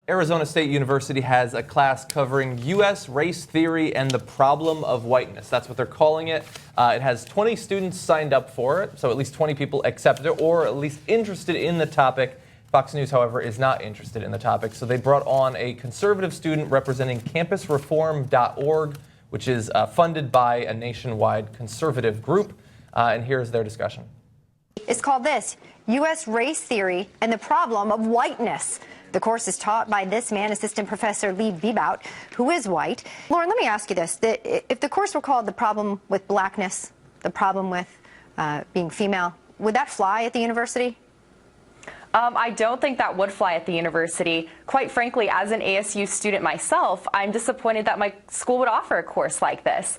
Arizona State University has a class covering U.S. race theory and the problem of whiteness. That's what they're calling it. It has 20 students signed up for it, so at least 20 people accepted it, or at least interested in the topic. Fox News, however, is not interested in the topic, so they brought on a conservative student representing campusreform.org, which is funded by a nationwide conservative group, and here's their discussion. It's called this, U.S. Race Theory and the Problem of Whiteness. The course is taught by this man, Assistant Professor Lee Bebout, who is white. Lauren, let me ask you this. If the course were called The Problem with Blackness, the problem with being female, would that fly at the university? I don't think that would fly at the university. Quite frankly, as an ASU student myself, I'm disappointed that my school would offer a course like this.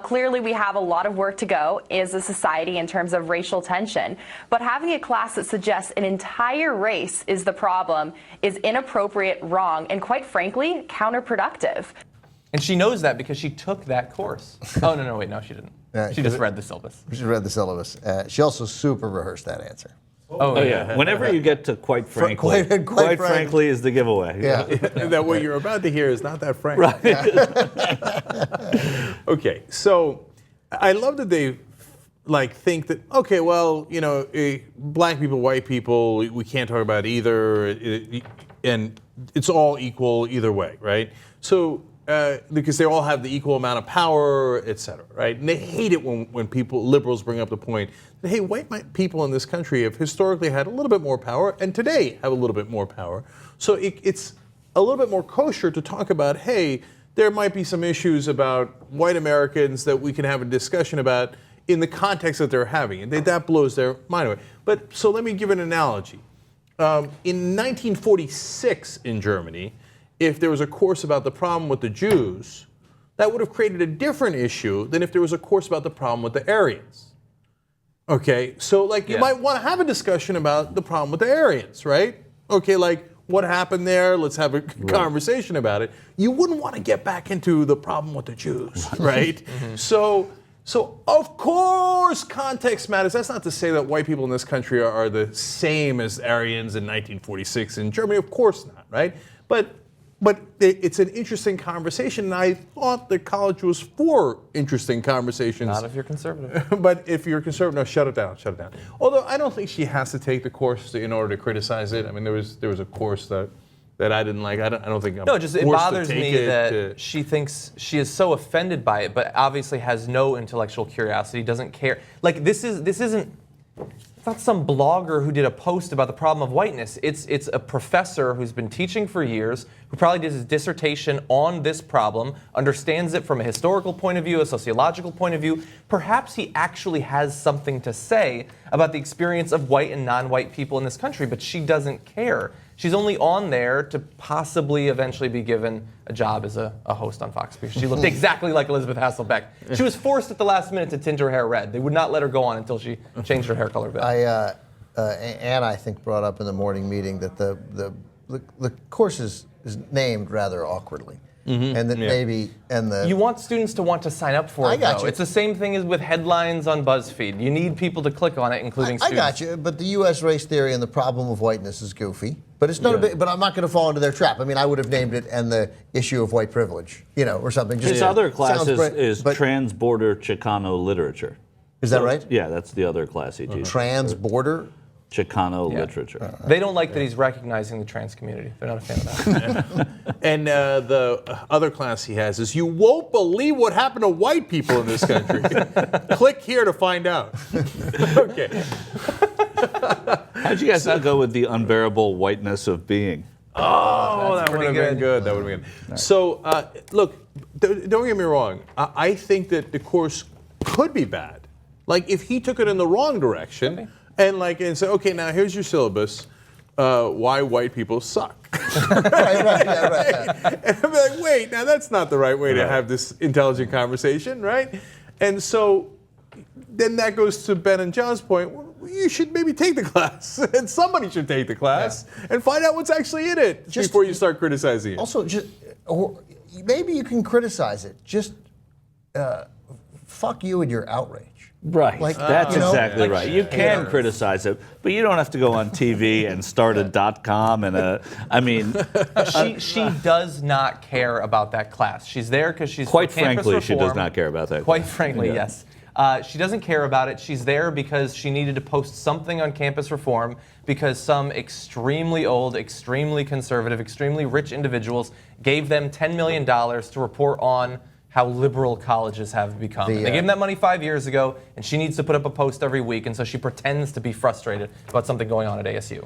Clearly, we have a lot of work to go as a society in terms of racial tension. But having a class that suggests an entire race is the problem is inappropriate, wrong, and quite frankly, counterproductive. And she knows that because she took that course. Oh, no, wait, no, she didn't. She just read the syllabus. She read the syllabus. She also super rehearsed that answer. Oh yeah. Whenever you get to quite frankly, quite frankly is the giveaway. Yeah. That what you're about to hear is not that frank. Right. Okay, so I love that they think that, okay, well, black people, white people, we can't talk about either, and it's all equal either way, right? So because they all have the equal amount of power, et cetera, right? And they hate it when liberals bring up the point that, hey, white people in this country have historically had a little bit more power and today have a little bit more power. So it's a little bit more kosher to talk about, hey, there might be some issues about white Americans that we can have a discussion about in the context that they're having. And that blows their mind away. But so let me give an analogy. In 1946 in Germany, if there was a course about the problem with the Jews, that would have created a different issue than if there was a course about the problem with the Aryans. Okay, so you might want to have a discussion about the problem with the Aryans, right? Okay, what happened there? Let's have a conversation about it. You wouldn't want to get back into the problem with the Jews, right? So of course context matters. That's not to say that white people in this country are the same as Aryans in 1946 in Germany. Of course not, right? But it's an interesting conversation, and I thought the college was for interesting conversations. Not if you're conservative. But if you're conservative, no, shut it down. Although I don't think she has to take the course in order to criticize it. I mean, there was a course that I didn't like. I don't think I'm it bothers me that she thinks she is so offended by it, but obviously has no intellectual curiosity, doesn't care. This isn't. It's not some blogger who did a post about the problem of whiteness. It's a professor who's been teaching for years, who probably did his dissertation on this problem, understands it from a historical point of view, a sociological point of view. Perhaps he actually has something to say about the experience of white and non-white people in this country, but she doesn't care. She's only on there to possibly eventually be given a job as a host on Fox because she looked exactly like Elizabeth Hasselbeck. She was forced at the last minute to tint her hair red. They would not let her go on until she changed her hair color back. Ann, I think, brought up in the morning meeting that the course is named rather awkwardly. And that maybe you want students to want to sign up for it, though. It's the same thing as with headlines on BuzzFeed. You need people to click on it, including students. I got you, but the U.S. race theory and the problem of whiteness is goofy. But it's not but I'm not going to fall into their trap. I mean, I would have named it "and the issue of white privilege," or something. His other class is Trans-Border Chicano Literature. Is that right? Yeah, that's the other class he teaches. Trans-border Chicano literature. They don't like that he's recognizing the trans community. They're not a fan of that. And the other class he has is, you won't believe what happened to white people in this country. Click here to find out. Okay. How'd you guys not go with the unbearable whiteness of being? Oh, that would have been good. That would have been good. Right. So, look, don't get me wrong. I think that the course could be bad. If he took it in the wrong direction, and say, okay, now here's your syllabus. Why white people suck. right. And I'd be like, wait, now that's not the right way to have this intelligent conversation, right? And so then that goes to Ben and John's point. You should maybe take the class, and somebody should take the class and find out what's actually in it before you start criticizing it. Also, or maybe you can criticize it. Just fuck you and your outrage. Right. Like, That's you know, exactly like right. she You can cares. criticize it, but you don't have to go on TV and start a .com and a. I mean, She does not care about that class. She's there because she's quite for campus frankly, she does reform. not care about that. Quite class. frankly, Yeah. yes. She doesn't care about it. She's there because she needed to post something on campus reform because some extremely old, extremely conservative, extremely rich individuals gave them $10 million to report on how liberal colleges have become. And they gave them that money 5 years ago, and she needs to put up a post every week, and so she pretends to be frustrated about something going on at ASU.